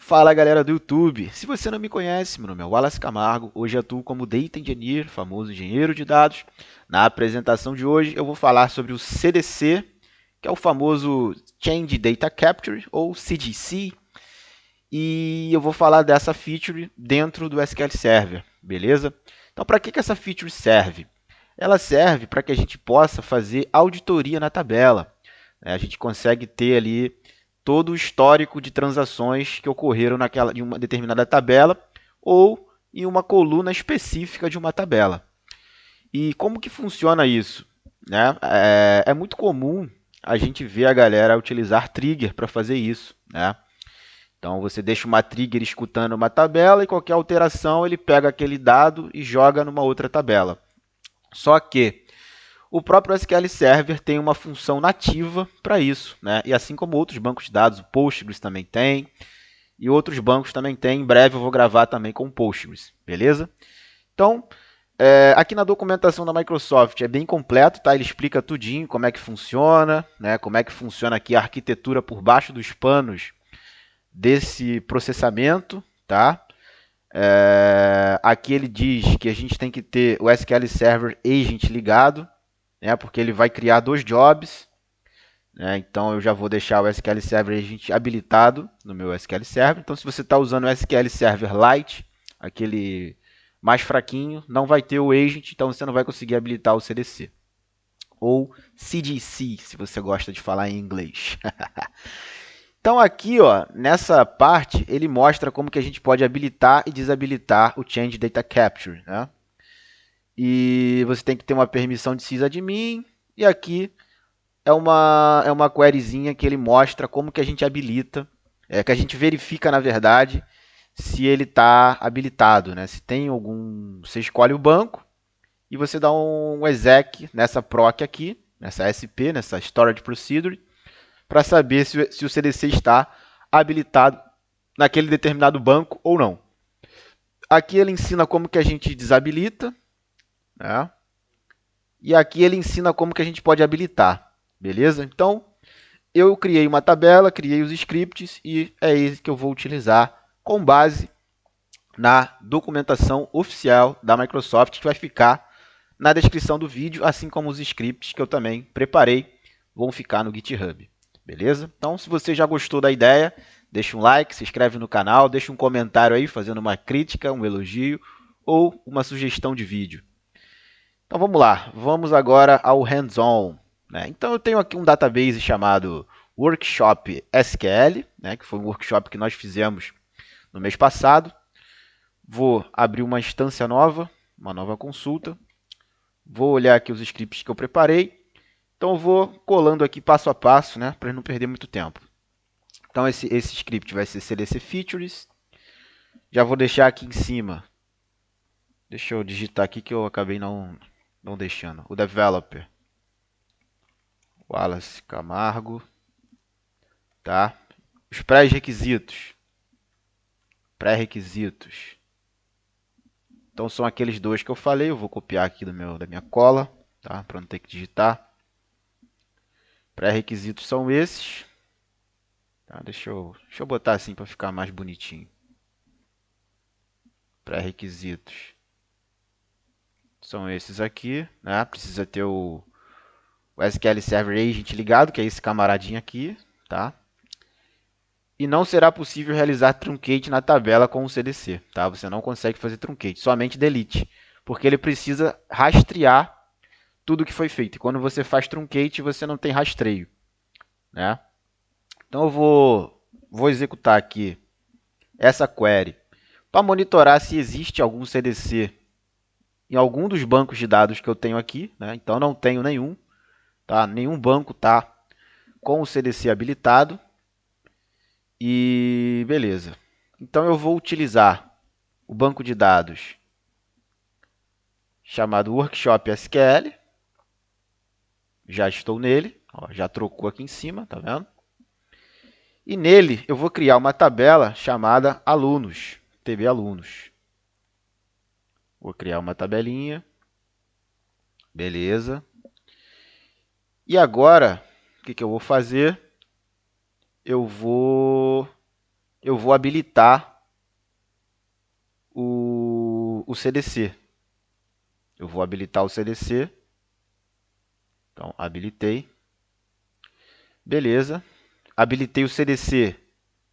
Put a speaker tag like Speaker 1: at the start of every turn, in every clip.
Speaker 1: Fala galera do YouTube! Se você não me conhece, meu nome é Wallace Camargo, hoje atuo como Data Engineer, famoso engenheiro de dados. Na apresentação de hoje eu vou falar sobre o CDC, que é o famoso Change Data Capture, ou CDC, e eu vou falar dessa feature dentro do SQL Server, beleza? Então para que essa feature serve? Ela serve para que a gente possa fazer auditoria na tabela. A gente consegue ter ali todo o histórico de transações que ocorreram em uma determinada tabela ou em uma coluna específica de uma tabela. E como que funciona isso? Né? É muito comum a gente ver a galera utilizar trigger para fazer isso. Né? Então você deixa uma trigger escutando uma tabela e qualquer alteração ele pega aquele dado e joga numa outra tabela. Só que o próprio SQL Server tem uma função nativa para isso, né? E assim como outros bancos de dados, o Postgres também tem, e outros bancos também tem. Em breve eu vou gravar também com o Postgres, beleza? Então, aqui na documentação da Microsoft é bem completo, tá? Ele explica tudinho como é que funciona, né? Como é que funciona aqui a arquitetura por baixo dos panos desse processamento, tá? Aqui ele diz que a gente tem que ter o SQL Server Agent ligado, né, porque ele vai criar dois jobs. Né, então eu já vou deixar o SQL Server Agent habilitado no meu SQL Server. Então se você está usando o SQL Server Lite, aquele mais fraquinho, não vai ter o Agent, então você não vai conseguir habilitar o CDC. Ou CDC, se você gosta de falar em inglês. Então aqui, ó, nessa parte, ele mostra como que a gente pode habilitar e desabilitar o Change Data Capture. Né? E você tem que ter uma permissão de sysadmin. E aqui é uma queryzinha que ele mostra como que a gente habilita, que a gente verifica, na verdade, se ele está habilitado. Né? Se tem algum... Você escolhe o banco e você dá um exec nessa proc aqui, nessa SP, nessa Storage Procedure, para saber se o CDC está habilitado naquele determinado banco ou não. Aqui ele ensina como que a gente desabilita, né? E aqui ele ensina como que a gente pode habilitar, beleza? Então, eu criei uma tabela, criei os scripts e é esse que eu vou utilizar com base na documentação oficial da Microsoft, que vai ficar na descrição do vídeo, assim como os scripts que eu também preparei vão ficar no GitHub, beleza? Então, se você já gostou da ideia, deixa um like, se inscreve no canal, deixa um comentário aí fazendo uma crítica, um elogio ou uma sugestão de vídeo. Então vamos lá, vamos agora ao hands-on. Né? Então eu tenho aqui um database chamado Workshop SQL, né? Que foi um workshop que nós fizemos no mês passado. Vou abrir uma instância nova, uma nova consulta. Vou olhar aqui os scripts que eu preparei. Então eu vou colando aqui passo a passo, né? Para não perder muito tempo. Então esse script vai ser CDC Features. Já vou deixar aqui em cima. Deixa eu digitar aqui que eu acabei não deixando. O developer. Wallace Camargo, tá? Os pré-requisitos. Pré-requisitos. Então são aqueles dois que eu falei. Eu vou copiar aqui da minha cola, tá? Para não ter que digitar. Pré-requisitos são esses. Tá? Deixa eu botar assim para ficar mais bonitinho. Pré-requisitos são esses aqui, né? Precisa ter o SQL Server Agent ligado, que é esse camaradinho aqui, tá? E não será possível realizar truncate na tabela com o CDC. Tá? Você não consegue fazer truncate, somente delete, porque ele precisa rastrear tudo que foi feito. E quando você faz truncate, você não tem rastreio. Né? Então eu vou executar aqui essa query para monitorar se existe algum CDC em algum dos bancos de dados que eu tenho aqui. Né? Então não tenho nenhum. Tá? Nenhum banco está com o CDC habilitado. E beleza. Então eu vou utilizar o banco de dados chamado Workshop SQL. Já estou nele, ó, já trocou aqui em cima, tá vendo? E nele eu vou criar uma tabela chamada alunos, TB alunos. Vou criar uma tabelinha, beleza. E agora, o que eu vou fazer? Eu vou eu vou habilitar o CDC. Eu vou habilitar o CDC. Então, habilitei. Beleza. Habilitei o CDC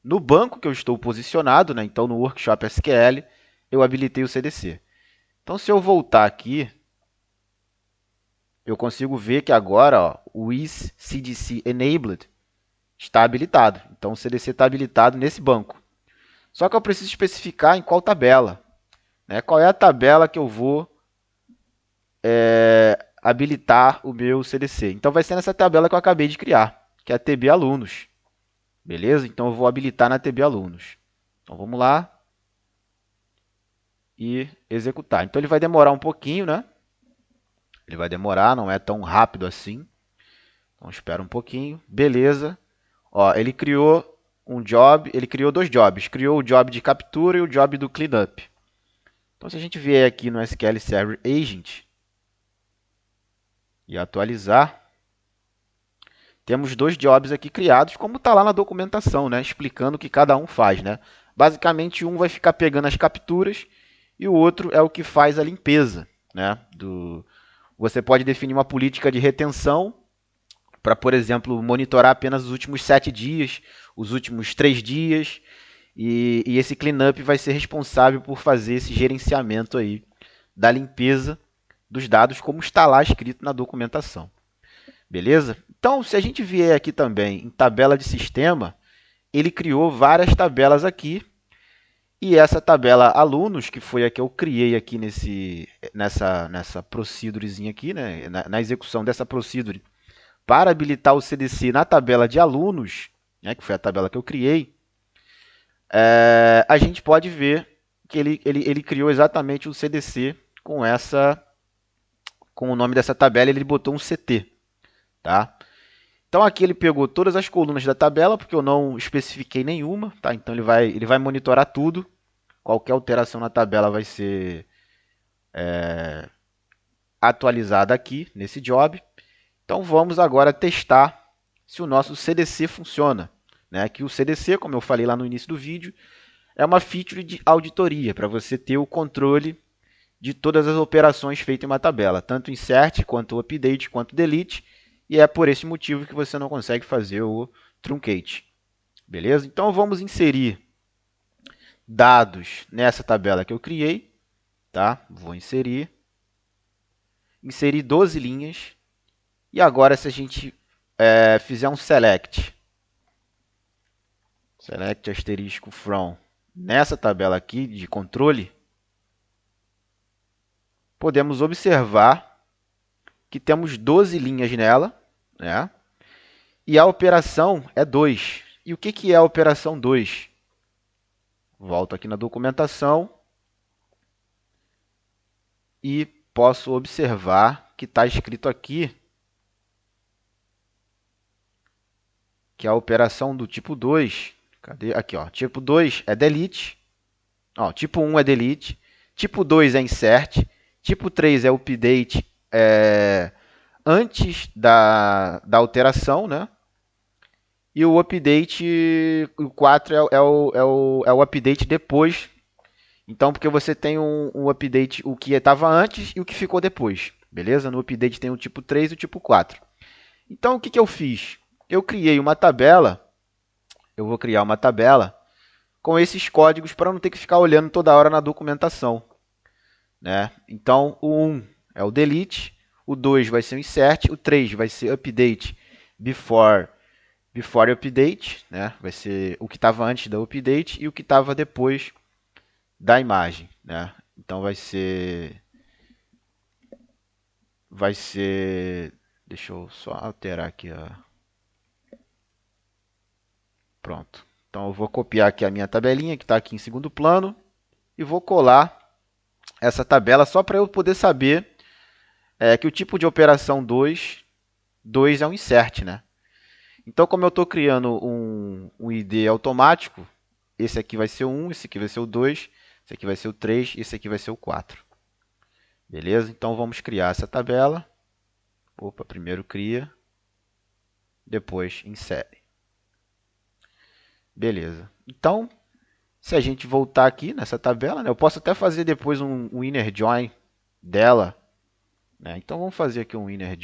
Speaker 1: no banco que eu estou posicionado, né? Então, no Workshop SQL, eu habilitei o CDC. Então, se eu voltar aqui, eu consigo ver que agora ó, o is CDC enabled está habilitado. Então, o CDC está habilitado nesse banco. Só que eu preciso especificar em qual tabela. Né? Qual é a tabela que eu vou habilitar o meu CDC. Então, vai ser nessa tabela que eu acabei de criar, que é a TB Alunos. Beleza? Então, eu vou habilitar na TB Alunos. Então, vamos lá e executar. Então, ele vai demorar um pouquinho, né? Ele vai demorar, não é tão rápido assim. Então, espera um pouquinho. Beleza. Ó, ele criou um job, ele criou dois jobs. Criou o job de captura e o job do cleanup. Então, se a gente vier aqui no SQL Server Agent e atualizar, temos dois jobs aqui criados, como está lá na documentação, né? Explicando o que cada um faz, né? Basicamente, um vai ficar pegando as capturas e o outro é o que faz a limpeza, né? Você pode definir uma política de retenção para, por exemplo, monitorar apenas os últimos 7 dias, os últimos 3 dias, e esse cleanup vai ser responsável por fazer esse gerenciamento aí da limpeza dos dados, como está lá escrito na documentação. Beleza? Então, se a gente vier aqui também em tabela de sistema, ele criou várias tabelas aqui. E essa tabela alunos, que foi a que eu criei aqui nessa procedurezinha aqui, né? na execução dessa procedure, para habilitar o CDC na tabela de alunos, né? Que foi a tabela que eu criei, a gente pode ver que ele criou exatamente o CDC com o nome dessa tabela, ele botou um CT. Tá? Então aqui ele pegou todas as colunas da tabela, porque eu não especifiquei nenhuma, tá? Então ele vai monitorar tudo. Qualquer alteração na tabela vai ser atualizada aqui nesse job. Então vamos agora testar se o nosso CDC funciona. Né? Que o CDC, como eu falei lá no início do vídeo, é uma feature de auditoria, para você ter o controle de todas as operações feitas em uma tabela, tanto insert, quanto update, quanto delete, e é por esse motivo que você não consegue fazer o truncate. Beleza? Então vamos inserir dados nessa tabela que eu criei. Tá? Vou inserir 12 linhas, e agora se a gente fizer um select asterisco from nessa tabela aqui de controle, podemos observar que temos 12 linhas nela, né? E a operação é 2. E o que é a operação 2? Volto aqui na documentação e posso observar que está escrito aqui que a operação do tipo 2, cadê? Aqui, ó, tipo 2 é delete, ó, tipo 1 é delete, tipo 2 é insert, tipo 3 é update antes da alteração, né? E o update, o 4 é o update depois. Então, porque você tem um update, o que estava antes e o que ficou depois. Beleza? No update tem o tipo 3 e o tipo 4. Então, o que eu fiz? Eu criei uma tabela. Eu vou criar uma tabela com esses códigos para não ter que ficar olhando toda hora na documentação. Né? Então, o 1 é o delete, o 2 vai ser o insert, o 3 vai ser update before update, né? Vai ser o que estava antes da update e o que estava depois da imagem, né? Então vai ser, deixa eu só alterar aqui pronto. Então eu vou copiar aqui a minha tabelinha que está aqui em segundo plano e vou colar essa tabela só para eu poder saber que o tipo de operação 2 é um insert, né? Então, como eu estou criando um ID automático, esse aqui vai ser o 1, esse aqui vai ser o 2, esse aqui vai ser o 3 e esse aqui vai ser o 4. Beleza? Então, vamos criar essa tabela. Opa, primeiro cria, depois insere. Beleza. Então, Se a gente voltar aqui nessa tabela, né, eu posso até fazer depois um inner join dela, né? Então vamos fazer aqui um inner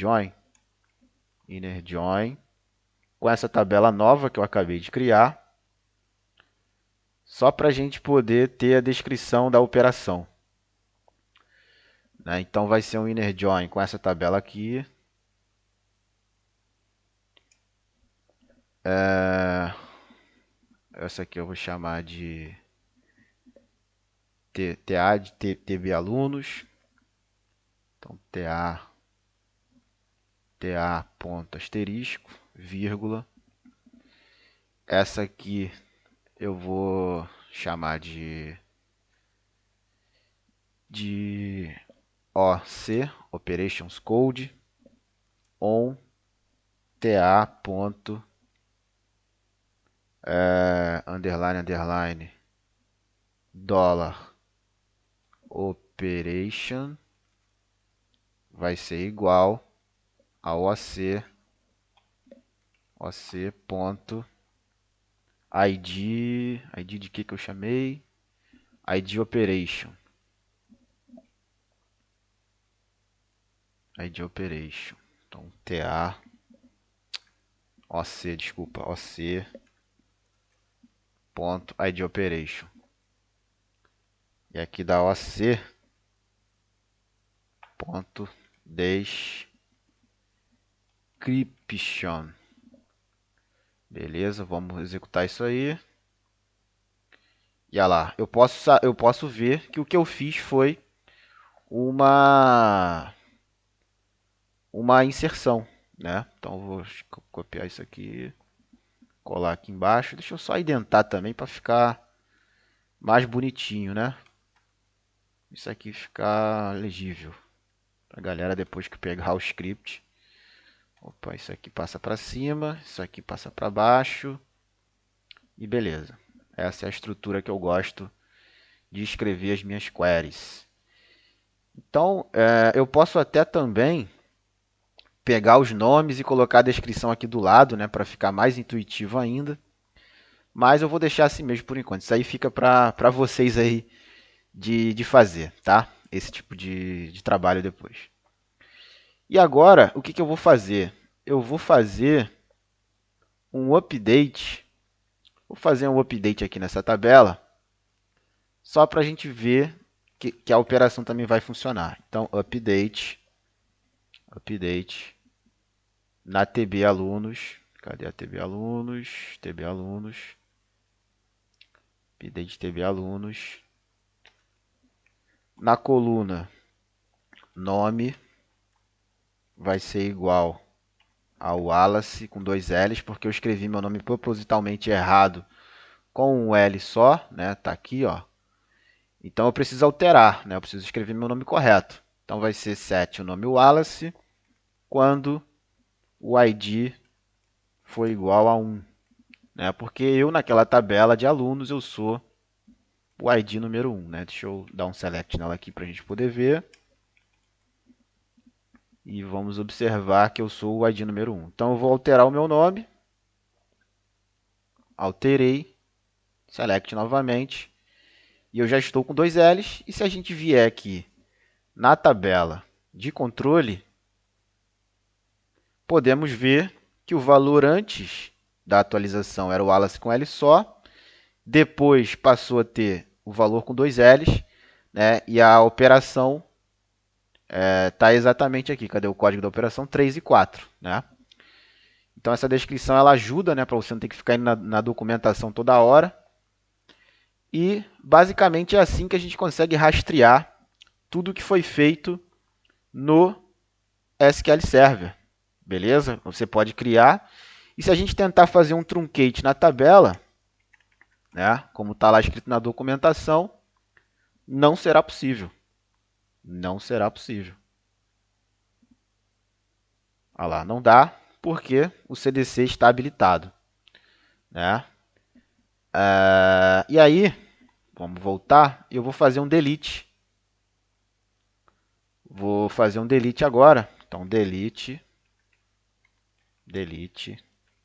Speaker 1: join com essa tabela nova que eu acabei de criar, só para a gente poder ter a descrição da operação, né? Então vai ser um inner join com essa tabela aqui. Essa aqui eu vou chamar de TA de TB alunos. Então TA ponto asterisco, vírgula. Essa aqui eu vou chamar de OC, Operations Code, on TA ponto underline underline dólar operation vai ser igual ao OC ponto ID de que eu chamei? ID operation. ID operation. Então TA OC, desculpa, OC ponto ID operation. E aqui da OC ponto description. Beleza, vamos executar isso aí. E olha lá, eu posso ver que o que eu fiz foi uma inserção, né? Então eu vou copiar isso aqui, colar aqui embaixo. Deixa eu só identar também para ficar mais bonitinho, né? Isso aqui ficar legível para a galera depois que pegar o script. Opa, isso aqui passa para cima, isso aqui passa para baixo e beleza. Essa é a estrutura que eu gosto de escrever as minhas queries. Então, eu posso até também pegar os nomes e colocar a descrição aqui do lado, né, para ficar mais intuitivo ainda. Mas eu vou deixar assim mesmo por enquanto. Isso aí fica para vocês aí de fazer, tá? Esse tipo de trabalho depois. E agora, o que eu vou fazer? Eu vou fazer um update. Vou fazer um update aqui nessa tabela, só para a gente ver que a operação também vai funcionar. Então, update na TB alunos. Cadê a TB alunos? TB alunos. Update TB alunos. Na coluna nome vai ser igual ao Wallace com dois L's, porque eu escrevi meu nome propositalmente errado com um L só, né? Tá aqui, ó. Então eu preciso alterar, né? Eu preciso escrever meu nome correto. Então vai ser set o nome Wallace quando o ID for igual a 1, né? Porque eu naquela tabela de alunos eu sou o ID número 1, né? Deixa eu dar um select nela aqui para a gente poder ver. E vamos observar que eu sou o ID número 1. Então eu vou alterar o meu nome. Alterei. Select novamente. E eu já estou com dois L's. E se a gente vier aqui na tabela de controle, podemos ver que o valor antes da atualização era o Wallace com L só. Depois passou a ter o valor com dois L's, né? E a operação está exatamente aqui. Cadê o código da operação? 3 e 4, né? Então, essa descrição ela ajuda, né, para você não ter que ficar indo na documentação toda hora. E, basicamente, é assim que a gente consegue rastrear tudo que foi feito no SQL Server. Beleza? Você pode criar. E se a gente tentar fazer um truncate na tabela, né, como está lá escrito na documentação, não será possível. Não será possível. Olha lá, não dá porque o CDC está habilitado, né? E aí, vamos voltar, eu vou fazer um delete. Vou fazer um delete agora. Então, delete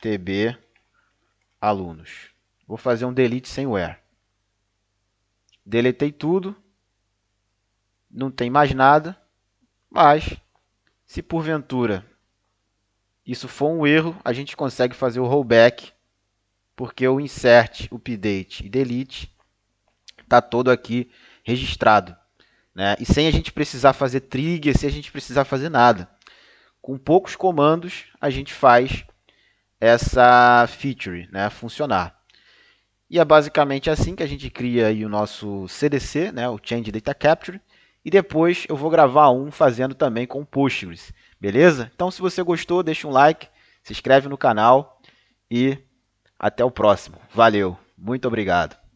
Speaker 1: TB alunos. Vou fazer um delete sem where. Deletei tudo, não tem mais nada, mas se porventura isso for um erro, a gente consegue fazer o rollback, porque o insert, update e delete está todo aqui registrado, né? E sem a gente precisar fazer trigger, sem a gente precisar fazer nada. Com poucos comandos, a gente faz essa feature, né, funcionar. E é basicamente assim que a gente cria aí o nosso CDC, né, o Change Data Capture, e depois eu vou gravar um fazendo também com Postgres, beleza? Então, se você gostou, deixa um like, se inscreve no canal e até o próximo. Valeu, muito obrigado.